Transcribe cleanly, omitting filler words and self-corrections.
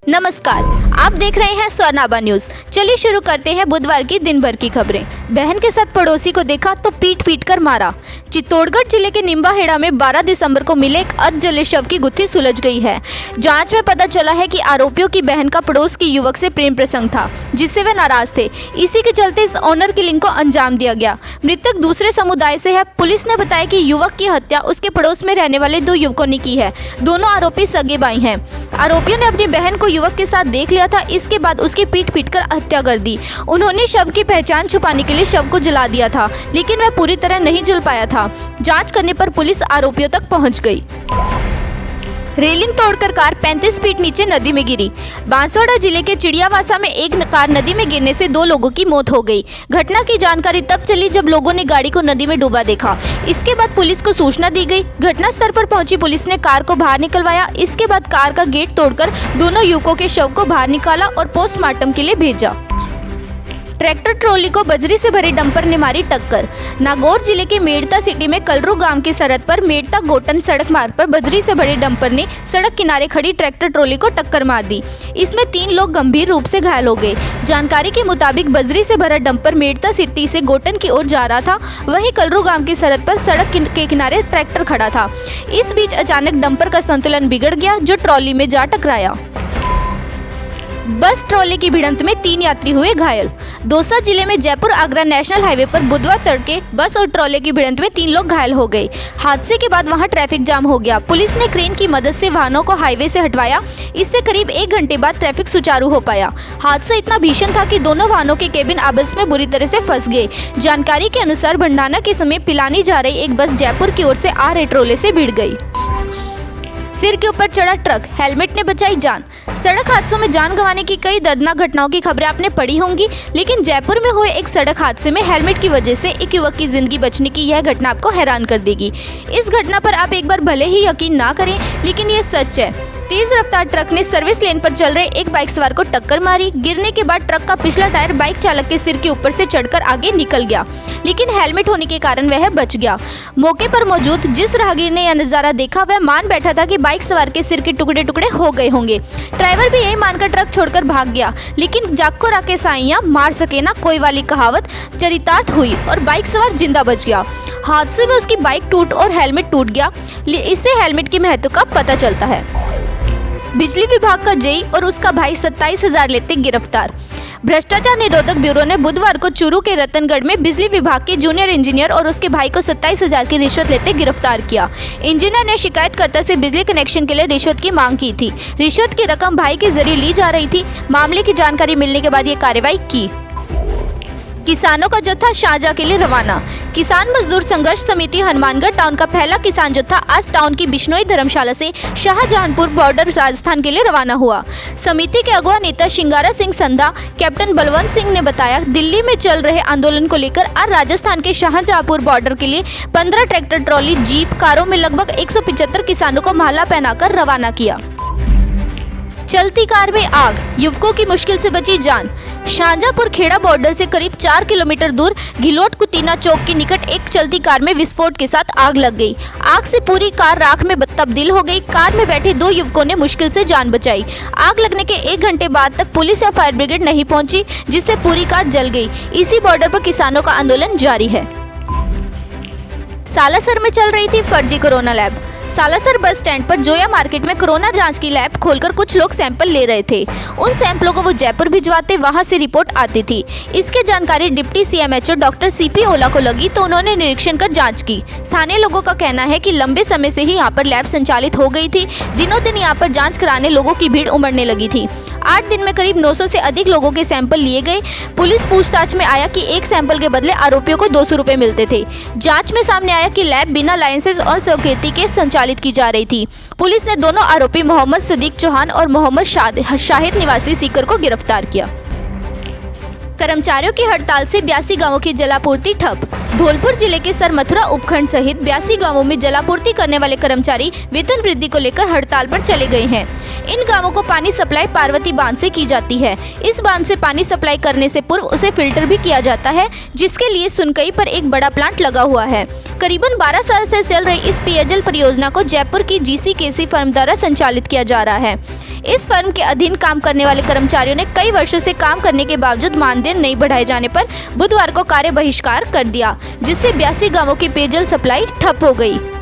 नमस्कार, आप देख रहे हैं स्वर्णाभा न्यूज। चलिए शुरू करते हैं बुधवार की दिन भर की खबरें। बहन के साथ पड़ोसी को देखा तो पीट पीट कर मारा। चित्तौड़गढ़ जिले के निम्बाहेड़ा में 12 दिसंबर को मिले एक अधजले शव की गुत्थी सुलझ गई है। जांच में पता चला है कि आरोपियों की बहन का पड़ोस की युवक से प्रेम प्रसंग था, जिससे वे नाराज थे। इसी के चलते इस ऑनर किलिंग को अंजाम दिया गया। मृतक दूसरे समुदाय से है। पुलिस ने बताया कि युवक की हत्या उसके पड़ोस में रहने वाले 2 युवकों ने की है। दोनों आरोपी सगे भाई हैं। आरोपियों ने अपनी बहन को युवक के साथ देख लिया था। इसके बाद उसकी पीट पीट कर हत्या कर दी। उन्होंने शव की पहचान छुपाने के लिए शव को जला दिया था, लेकिन वह पूरी तरह नहीं जल पाया था। जांच करने पर पुलिस आरोपियों तक पहुंच गई। रेलिंग तोड़कर कार 35 फीट नीचे नदी में गिरी। बांसवाड़ा जिले के चिड़ियावासा में एक कार नदी में गिरने से 2 लोगों की मौत हो गई। घटना की जानकारी तब चली जब लोगों ने गाड़ी को नदी में डूबा देखा। इसके बाद पुलिस को सूचना दी गई। घटनास्थल पर पहुंची पुलिस ने कार को बाहर निकलवाया। इसके बाद कार का गेट तोड़कर दोनों युवकों के शव को बाहर निकाला और पोस्टमार्टम के लिए भेजा। ट्रैक्टर ट्रॉली को बजरी से भरे डंपर ने मारी टक्कर। नागौर जिले के मेड़ता सिटी में कलरू गांव की सरहद पर मेड़ता गोटन सड़क मार्ग पर बजरी से भरे डंपर ने सड़क किनारे खड़ी ट्रैक्टर ट्रॉली को टक्कर मार दी। इसमें 3 लोग गंभीर रूप से घायल हो गए। जानकारी के मुताबिक बजरी से भरा डंपर मेड़ता सिटी से गोटन की ओर जा रहा था। वहीं कलरू गांव की सरहद पर सड़क के किनारे ट्रैक्टर खड़ा था। इस बीच अचानक डंपर का संतुलन बिगड़ गया, जो ट्रॉली में जा टकराया। बस ट्रॉली की भिड़ंत में 3 यात्री हुए घायल। दौसा जिले में जयपुर आगरा नेशनल हाईवे पर बुधवार तड़के बस और ट्रॉली की भिड़ंत में 3 लोग घायल हो गए। हादसे के बाद वहां ट्रैफिक जाम हो गया। पुलिस ने क्रेन की मदद से वाहनों को हाईवे से हटवाया। इससे करीब 1 घंटे बाद ट्रैफिक सुचारू हो पाया। हादसा इतना भीषण था कि दोनों वाहनों के केबिन आपस में बुरी तरह से फंस गए। जानकारी के अनुसार भंडाना के समय पिलानी जा रही एक बस जयपुर की ओर से आ रहे ट्रॉले से भिड़ गई। सिर के ऊपर चढ़ा ट्रक, हेलमेट ने बचाई जान। सड़क हादसों में जान गंवाने की कई दर्दनाक घटनाओं की खबरें आपने पढ़ी होंगी, लेकिन जयपुर में हुए एक सड़क हादसे में हेलमेट की वजह से एक युवक की जिंदगी बचने की यह घटना आपको हैरान कर देगी। इस घटना पर आप एक बार भले ही यकीन ना करें, लेकिन यह सच है। तेज रफ्तार ट्रक ने सर्विस लेन पर चल रहे एक बाइक सवार को टक्कर मारी। गिरने के बाद ट्रक का पिछला टायर बाइक चालक के सिर के ऊपर से चढ़कर आगे निकल गया, लेकिन हेलमेट होने के कारण वह बच गया। मौके पर मौजूद जिस राहगीर ने यह नजारा देखा, वह मान बैठा था कि बाइक सवार के सिर के टुकड़े टुकड़े हो गए होंगे। ड्राइवर भी यही मानकर ट्रक छोड़कर भाग गया, लेकिन जाग राके साइयां मार सके ना कोई वाली कहावत चरितार्थ हुई और बाइक सवार जिंदा बच गया। हादसे में उसकी बाइक टूट और हेलमेट टूट गया। इससे हेलमेट के महत्व का पता चलता है। बिजली विभाग का जेई और उसका भाई 27,000 लेते गिरफ्तार। भ्रष्टाचार निरोधक ब्यूरो ने बुधवार को चूरू के रतनगढ़ में बिजली विभाग के जूनियर इंजीनियर और उसके भाई को 27,000 की रिश्वत लेते गिरफ्तार किया। इंजीनियर ने शिकायतकर्ता से बिजली कनेक्शन के लिए रिश्वत की मांग की थी। रिश्वत की रकम भाई के जरिए ली जा रही थी। मामले की जानकारी मिलने के बाद ये कार्रवाई की। किसानों का जत्था शाहजहां के लिए रवाना। किसान मजदूर संघर्ष समिति हनुमानगढ़ टाउन का पहला किसान जत्था आज टाउन की बिश्नोई धर्मशाला से शाहजहांपुर बॉर्डर राजस्थान के लिए रवाना हुआ। समिति के अगुवा नेता शिंगारा सिंह संधा कैप्टन बलवंत सिंह ने बताया, दिल्ली में चल रहे आंदोलन को लेकर आज राजस्थान के शाहजहांपुर बॉर्डर के लिए 15 ट्रैक्टर ट्रॉली जीप कारों में लगभग 175 किसानों को माला पहनाकर रवाना किया। चलती कार में आग, युवकों की मुश्किल से बची जान। शाहजहांपुर खेड़ा बॉर्डर से करीब 4 किलोमीटर दूर घिलोट कुतीना चौक के निकट एक चलती कार में विस्फोट के साथ आग लग गई। आग से पूरी कार राख में तब्दील हो गई। कार में बैठे 2 युवकों ने मुश्किल से जान बचाई। आग लगने के 1 घंटे बाद तक पुलिस या फायर ब्रिगेड नहीं पहुंची, जिससे पूरी कार जल गई। इसी बॉर्डर पर किसानों का आंदोलन जारी है। सालासर में चल रही थी फर्जी corona lab. Salasar bus stand पर जोया मार्केट में कोरोना जांच की लैब खोलकर कुछ लोग सैंपल ले रहे थे। उन सैंपलों को वो जयपुर भिजवाते, वहां से रिपोर्ट आती थी। इसकी जानकारी डिप्टी सीएमएचओ डॉक्टर सीपी ओला को लगी तो उन्होंने निरीक्षण कर जांच की। स्थानीय लोगों का कहना है कि लंबे समय से ही यहाँ पर लैब संचालित हो गई थी। दिनों दिन यहाँ पर जाँच कराने लोगों की भीड़ उमड़ने लगी थी। 8 दिन में करीब 900 से अधिक लोगों के सैंपल लिए गए। पुलिस पूछताछ में आया कि एक सैंपल के बदले आरोपियों को 200 रुपए मिलते थे। जांच में सामने आया कि लैब बिना लाइसेंस और स्वीकृति के संचालित की जा रही थी। पुलिस ने दोनों आरोपी मोहम्मद सदीक चौहान और मोहम्मद शाहिद निवासी सीकर को गिरफ्तार किया। कर्मचारियों की हड़ताल से 82 गांवों की जलापूर्ति ठप। धौलपुर जिले के सरमथुरा उपखंड सहित 82 गांवों में जलापूर्ति करने वाले कर्मचारी वेतन वृद्धि को लेकर हड़ताल पर चले गए हैं। इन गांवों को पानी सप्लाई पार्वती बांध से की जाती है। इस बांध से पानी सप्लाई करने से पूर्व उसे फिल्टर भी किया जाता है, जिसके लिए सुनकई पर एक बड़ा प्लांट लगा हुआ है। करीबन 12 साल से चल रही इस पेयजल परियोजना को जयपुर की GCKC फर्म द्वारा संचालित किया जा रहा है। इस फर्म के अधीन काम करने वाले कर्मचारियों ने कई वर्षों से काम करने के बावजूद मानदेय नहीं बढ़ाए जाने पर बुधवार को कार्य बहिष्कार कर दिया, जिससे 82 गांवों की पेयजल सप्लाई ठप हो गई।